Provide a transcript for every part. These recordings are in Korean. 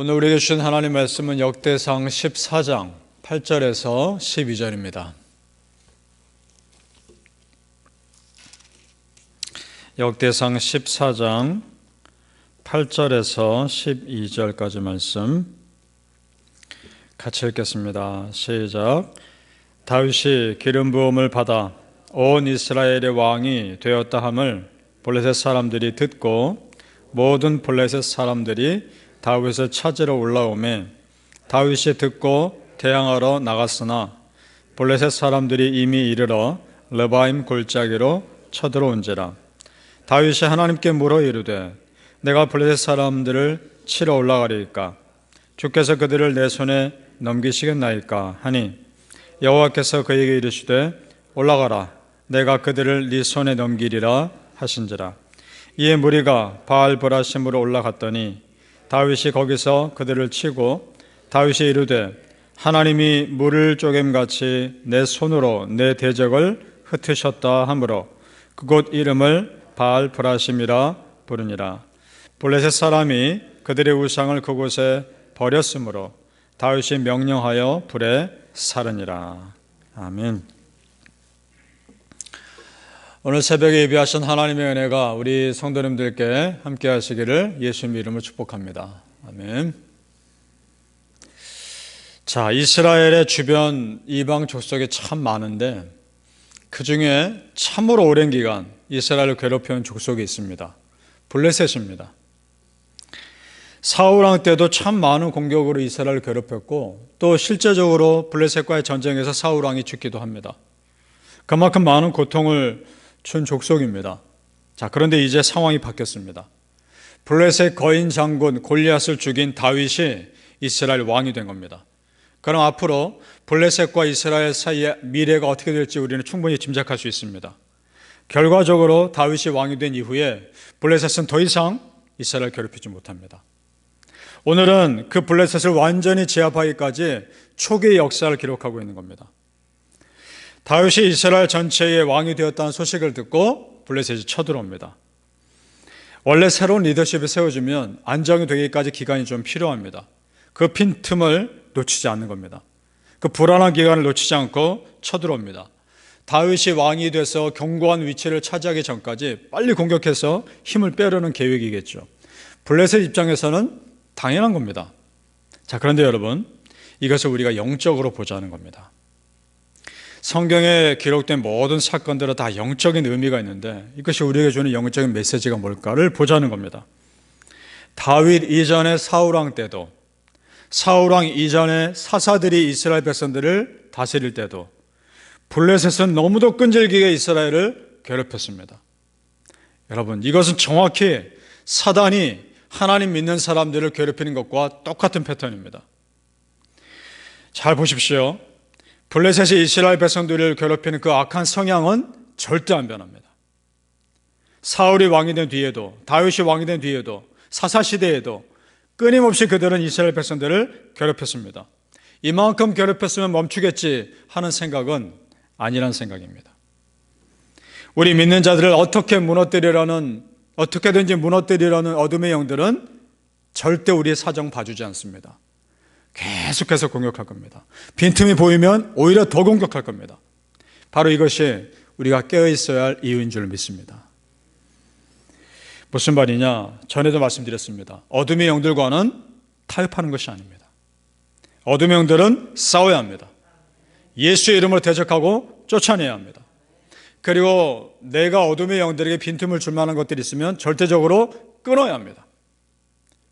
오늘 우리에게 주신 하나님 말씀은 역대상 14장 8절에서 12절입니다. 역대상 14장 8절에서 12절까지 말씀 같이 읽겠습니다. 시작. 다윗이 기름 부음을 받아 온 이스라엘의 왕이 되었다 함을 블레셋 사람들이 듣고 모든 블레셋 사람들이 다윗을 찾으러 올라오매 다윗이 듣고 대항하러 나갔으나 블레셋 사람들이 이미 이르러 르바임 골짜기로 쳐들어온지라. 다윗이 하나님께 물어 이르되 내가 블레셋 사람들을 치러 올라가리이까 주께서 그들을 내 손에 넘기시겠나이까 하니 여호와께서 그에게 이르시되 올라가라 내가 그들을 네 손에 넘기리라 하신지라. 이에 무리가 바알브라심으로 올라갔더니 다윗이 거기서 그들을 치고 다윗이 이르되 하나님이 물을 쪼갰같이 내 손으로 내 대적을 흩으셨다 하므로 그곳 이름을 바알브라심이라 부르니라. 블레셋 사람이 그들의 우상을 그곳에 버렸으므로 다윗이 명령하여 불에 살으니라. 아멘. 오늘 새벽에 예비하신 하나님의 은혜가 우리 성도님들께 함께 하시기를 예수님의 이름으로 축복합니다. 아멘. 자, 이스라엘의 주변 이방 족속이 참 많은데 그 중에 참으로 오랜 기간 이스라엘을 괴롭혀온 족속이 있습니다. 블레셋입니다. 사울 왕 때도 참 많은 공격으로 이스라엘을 괴롭혔고 또 실제적으로 블레셋과의 전쟁에서 사울 왕이 죽기도 합니다. 그만큼 많은 고통을 준 족속입니다. 자, 그런데 이제 상황이 바뀌었습니다. 블레셋 거인 장군 골리앗을 죽인 다윗이 이스라엘 왕이 된 겁니다. 그럼 앞으로 블레셋과 이스라엘 사이의 미래가 어떻게 될지 우리는 충분히 짐작할 수 있습니다. 결과적으로 다윗이 왕이 된 이후에 블레셋은 더 이상 이스라엘을 괴롭히지 못합니다. 오늘은 그 블레셋을 완전히 제압하기까지 초기의 역사를 기록하고 있는 겁니다. 다윗이 이스라엘 전체의 왕이 되었다는 소식을 듣고 블레셋이 쳐들어옵니다. 원래 새로운 리더십이 세워지면 안정이 되기까지 기간이 좀 필요합니다. 그 빈틈을 놓치지 않는 겁니다. 그 불안한 기간을 놓치지 않고 쳐들어옵니다. 다윗이 왕이 돼서 견고한 위치를 차지하기 전까지 빨리 공격해서 힘을 빼려는 계획이겠죠. 블레셋 입장에서는 당연한 겁니다. 자, 그런데 여러분, 이것을 우리가 영적으로 보자는 겁니다. 성경에 기록된 모든 사건들은 다 영적인 의미가 있는데 이것이 우리에게 주는 영적인 메시지가 뭘까를 보자는 겁니다. 다윗 이전의 사울왕 때도, 사울왕 이전의 사사들이 이스라엘 백성들을 다스릴 때도 블레셋은 너무도 끈질기게 이스라엘을 괴롭혔습니다. 여러분, 이것은 정확히 사단이 하나님 믿는 사람들을 괴롭히는 것과 똑같은 패턴입니다. 잘 보십시오. 블레셋이 이스라엘 백성들을 괴롭히는 그 악한 성향은 절대 안 변합니다. 사울이 왕이 된 뒤에도, 다윗이 왕이 된 뒤에도, 사사시대에도 끊임없이 그들은 이스라엘 백성들을 괴롭혔습니다. 이만큼 괴롭혔으면 멈추겠지 하는 생각은 아니란 생각입니다. 우리 믿는 자들을 어떻게든지 무너뜨리려는 어둠의 영들은 절대 우리의 사정 봐주지 않습니다. 계속해서 공격할 겁니다. 빈틈이 보이면 오히려 더 공격할 겁니다. 바로 이것이 우리가 깨어있어야 할 이유인 줄 믿습니다. 무슨 말이냐? 전에도 말씀드렸습니다. 어둠의 영들과는 타협하는 것이 아닙니다. 어둠의 영들은 싸워야 합니다. 예수의 이름으로 대적하고 쫓아내야 합니다. 그리고 내가 어둠의 영들에게 빈틈을 줄 만한 것들이 있으면 절대적으로 끊어야 합니다.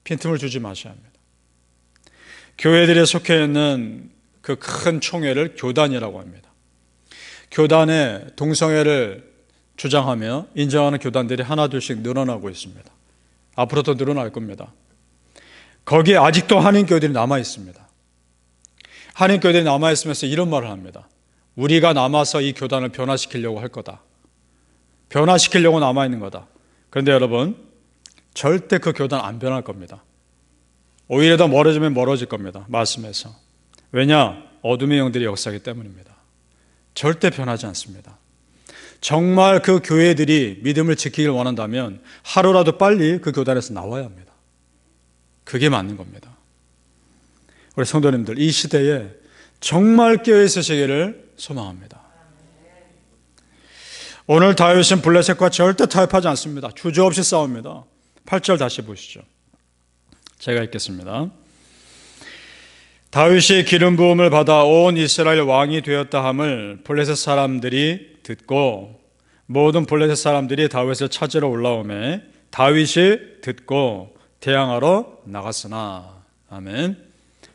빈틈을 주지 마셔야 합니다. 교회들에 속해 있는 그 큰 총회를 교단이라고 합니다. 교단의 동성애를 주장하며 인정하는 교단들이 하나둘씩 늘어나고 있습니다. 앞으로 더 늘어날 겁니다. 거기에 아직도 한인교회들이 남아 있습니다. 한인교회들이 남아 있으면서 이런 말을 합니다. 우리가 남아서 이 교단을 변화시키려고 할 거다. 변화시키려고 남아 있는 거다. 그런데 여러분, 절대 그 교단 안 변할 겁니다. 오히려 더 멀어지면 멀어질 겁니다. 말씀에서. 왜냐? 어둠의 영들이 역사하기 때문입니다. 절대 변하지 않습니다. 정말 그 교회들이 믿음을 지키길 원한다면 하루라도 빨리 그 교단에서 나와야 합니다. 그게 맞는 겁니다. 우리 성도님들 이 시대에 정말 깨어 있으시기를 소망합니다. 오늘 다윗은 블레셋과 절대 타협하지 않습니다. 주저없이 싸웁니다. 8절 다시 보시죠. 제가 읽겠습니다. 다윗이 기름 부음을 받아 온 이스라엘 왕이 되었다 함을 블레셋 사람들이 듣고 모든 블레셋 사람들이 다윗을 찾으러 올라오매 다윗이 듣고 대항하러 나갔으나. 아멘.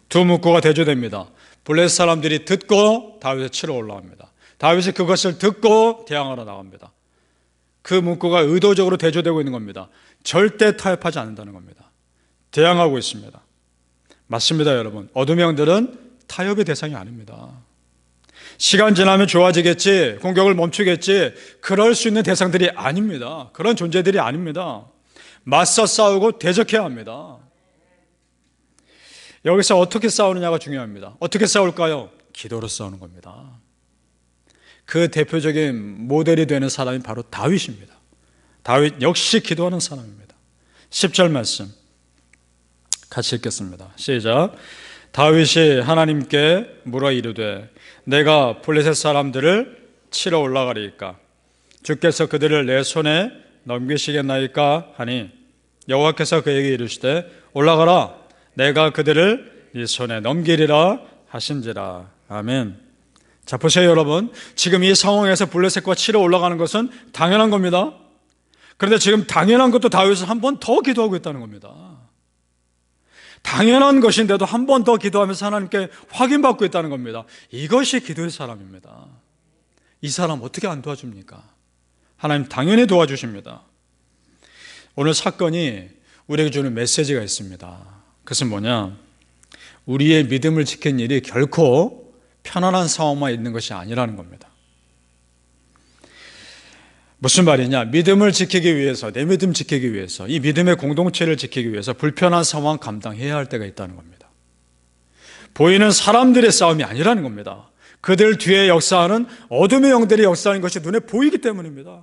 두 문구가 대조됩니다. 블레셋 사람들이 듣고 다윗을 치러 올라옵니다. 다윗이 그것을 듣고 대항하러 나갑니다. 그 문구가 의도적으로 대조되고 있는 겁니다. 절대 타협하지 않는다는 겁니다. 대항하고 있습니다. 맞습니다, 여러분. 어둠의 영들은 타협의 대상이 아닙니다. 시간 지나면 좋아지겠지, 공격을 멈추겠지, 그럴 수 있는 대상들이 아닙니다. 그런 존재들이 아닙니다. 맞서 싸우고 대적해야 합니다. 여기서 어떻게 싸우느냐가 중요합니다. 어떻게 싸울까요? 기도로 싸우는 겁니다. 그 대표적인 모델이 되는 사람이 바로 다윗입니다. 다윗 역시 기도하는 사람입니다. 10절 말씀 같이 읽겠습니다. 시작. 다윗이 하나님께 물어 이르되 내가 블레셋 사람들을 치러 올라가리이까 주께서 그들을 내 손에 넘기시겠나이까 하니 여호와께서 그에게 이르시되 올라가라 내가 그들을 네 손에 넘기리라 하신지라. 아멘. 자, 보세요, 여러분. 지금 이 상황에서 블레셋과 치러 올라가는 것은 당연한 겁니다. 그런데 지금 당연한 것도 다윗은 한 번 더 기도하고 있다는 겁니다. 당연한 것인데도 한 번 더 기도하면서 하나님께 확인받고 있다는 겁니다. 이것이 기도의 사람입니다. 이 사람 어떻게 안 도와줍니까? 하나님 당연히 도와주십니다. 오늘 사건이 우리에게 주는 메시지가 있습니다. 그것은 뭐냐? 우리의 믿음을 지킨 일이 결코 편안한 상황만 있는 것이 아니라는 겁니다. 무슨 말이냐? 믿음을 지키기 위해서, 내 믿음 지키기 위해서, 이 믿음의 공동체를 지키기 위해서 불편한 상황 감당해야 할 때가 있다는 겁니다. 보이는 사람들의 싸움이 아니라는 겁니다. 그들 뒤에 역사하는 어둠의 영들의 역사하는 것이 눈에 보이기 때문입니다.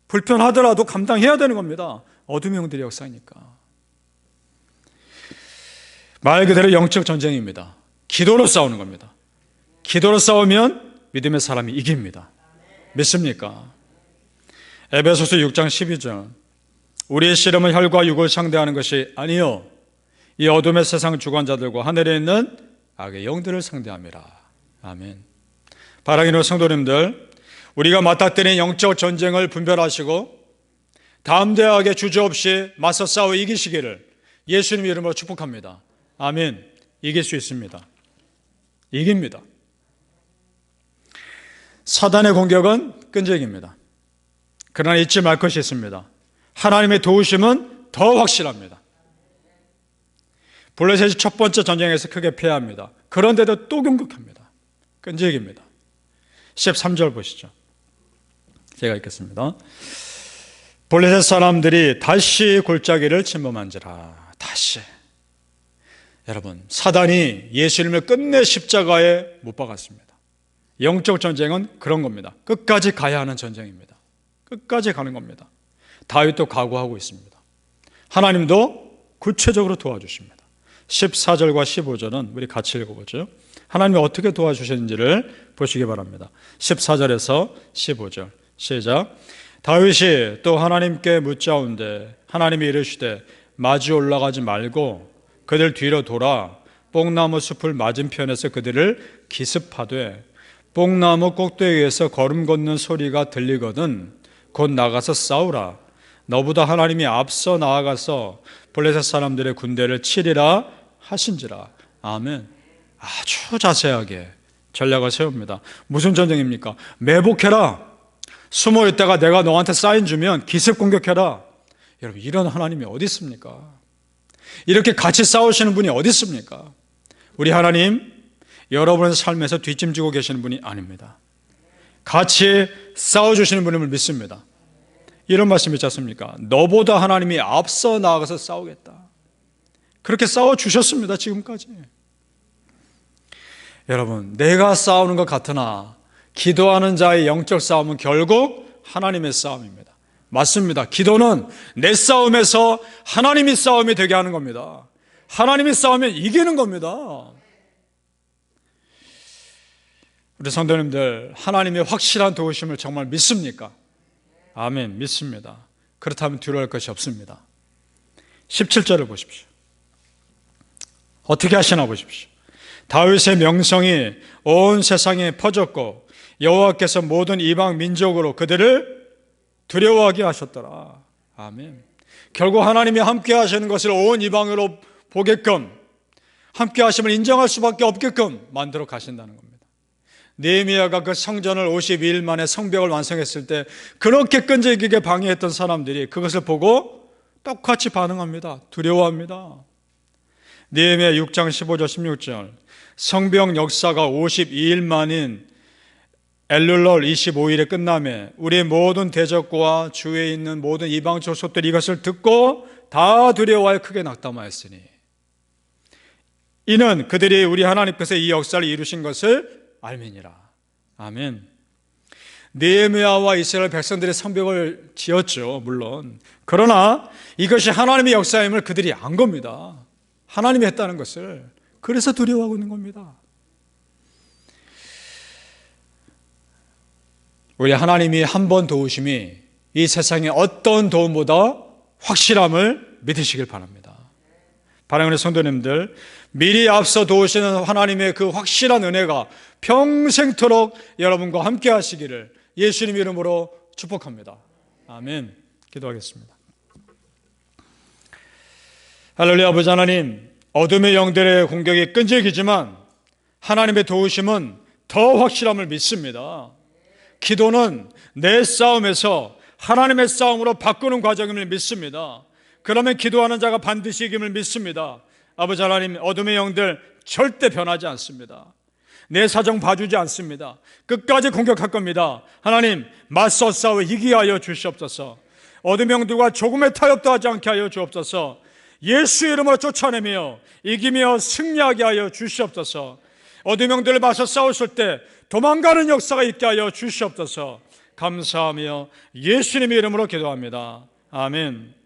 불편하더라도 감당해야 되는 겁니다. 어둠의 영들의 역사니까. 말 그대로 영적 전쟁입니다. 기도로 싸우는 겁니다. 기도로 싸우면 믿음의 사람이 이깁니다. 믿습니까? 에베소서 6장 12절 우리의 씨름은 혈과 육을 상대하는 것이 아니요 이 어둠의 세상 주관자들과 하늘에 있는 악의 영들을 상대함이라. 아멘. 사랑하는 성도님들, 우리가 맞닥뜨린 영적 전쟁을 분별하시고 담대하게 주저없이 맞서 싸워 이기시기를 예수님 이름으로 축복합니다. 아멘. 이길 수 있습니다. 이깁니다. 사단의 공격은 끈질깁니다. 그러나 잊지 말 것이 있습니다. 하나님의 도우심은 더 확실합니다. 블레셋이 첫 번째 전쟁에서 크게 패합니다. 그런데도 또 공격합니다. 끈질깁니다. 13절 보시죠. 제가 읽겠습니다. 블레셋 사람들이 다시 골짜기를 침범한지라. 다시. 여러분, 사단이 예수님을 끝내 십자가에 못 박았습니다. 영적 전쟁은 그런 겁니다. 끝까지 가야 하는 전쟁입니다. 끝까지 가는 겁니다. 다윗도 각오하고 있습니다. 하나님도 구체적으로 도와주십니다. 14절과 15절은 우리 같이 읽어보죠. 하나님이 어떻게 도와주셨는지를 보시기 바랍니다. 14절에서 15절 시작. 다윗이 또 하나님께 묻자온데 하나님이 이르시되 마주 올라가지 말고 그들 뒤로 돌아 뽕나무 숲을 맞은편에서 그들을 기습하되 뽕나무 꼭대기에서 걸음 걷는 소리가 들리거든 곧 나가서 싸우라. 너보다 하나님이 앞서 나아가서 블레셋 사람들의 군대를 치리라 하신지라. 아멘. 아주 자세하게 전략을 세웁니다. 무슨 전쟁입니까? 매복해라. 숨어 있다가 내가 너한테 사인 주면 기습 공격해라. 여러분, 이런 하나님이 어디 있습니까? 이렇게 같이 싸우시는 분이 어디 있습니까? 우리 하나님, 여러분의 삶에서 뒷짐지고 계시는 분이 아닙니다. 같이 싸워주시는 분임을 믿습니다. 이런 말씀 있지 않습니까? 너보다 하나님이 앞서 나아가서 싸우겠다. 그렇게 싸워주셨습니다. 지금까지. 여러분, 내가 싸우는 것 같으나 기도하는 자의 영적 싸움은 결국 하나님의 싸움입니다. 맞습니다. 기도는 내 싸움에서 하나님이 싸움이 되게 하는 겁니다. 하나님이 싸우면 이기는 겁니다. 우리 성도님들, 하나님의 확실한 도우심을 정말 믿습니까? 아멘, 믿습니다. 그렇다면 두려워할 것이 없습니다. 17절을 보십시오. 어떻게 하시나 보십시오. 다윗의 명성이 온 세상에 퍼졌고 여호와께서 모든 이방 민족으로 그들을 두려워하게 하셨더라. 아멘. 결국 하나님이 함께 하시는 것을 온 이방으로 보게끔, 함께 하심을 인정할 수밖에 없게끔 만들어 가신다는 겁니다. 느헤미야가 그 성전을 52일 만에 성벽을 완성했을 때 그렇게 끈질기게 방해했던 사람들이 그것을 보고 똑같이 반응합니다. 두려워합니다. 느헤미야 6장 15절 16절, 성벽 역사가 52일 만인 엘룰월 25일에 끝나매 우리 모든 대적과 주위에 있는 모든 이방 족속들이 이것을 듣고 다 두려워하여 크게 낙담하였으니 이는 그들이 우리 하나님께서 이 역사를 이루신 것을 알미니라. 아멘. 느헤미야와 이스라엘 백성들의 성벽을 지었죠, 물론. 그러나 이것이 하나님의 역사임을 그들이 안 겁니다. 하나님이 했다는 것을. 그래서 두려워하고 있는 겁니다. 우리 하나님이 한 번 도우심이 이 세상의 어떤 도움보다 확실함을 믿으시길 바랍니다. 사랑하는 성도님들, 미리 앞서 도우시는 하나님의 그 확실한 은혜가 평생토록 여러분과 함께 하시기를 예수님 이름으로 축복합니다. 아멘. 기도하겠습니다. 할렐루야. 아버지 하나님, 어둠의 영들의 공격이 끈질기지만 하나님의 도우심은 더 확실함을 믿습니다. 기도는 내 싸움에서 하나님의 싸움으로 바꾸는 과정임을 믿습니다. 그러면 기도하는 자가 반드시 이김을 믿습니다. 아버지 하나님, 어둠의 영들 절대 변하지 않습니다. 내 사정 봐주지 않습니다. 끝까지 공격할 겁니다. 하나님, 맞서 싸워 이기게 하여 주시옵소서. 어둠의 영들과 조금의 타협도 하지 않게 하여 주옵소서. 예수 이름으로 쫓아내며 이기며 승리하게 하여 주시옵소서. 어둠의 영들을 맞서 싸웠을 때 도망가는 역사가 있게 하여 주시옵소서. 감사하며 예수님의 이름으로 기도합니다. 아멘.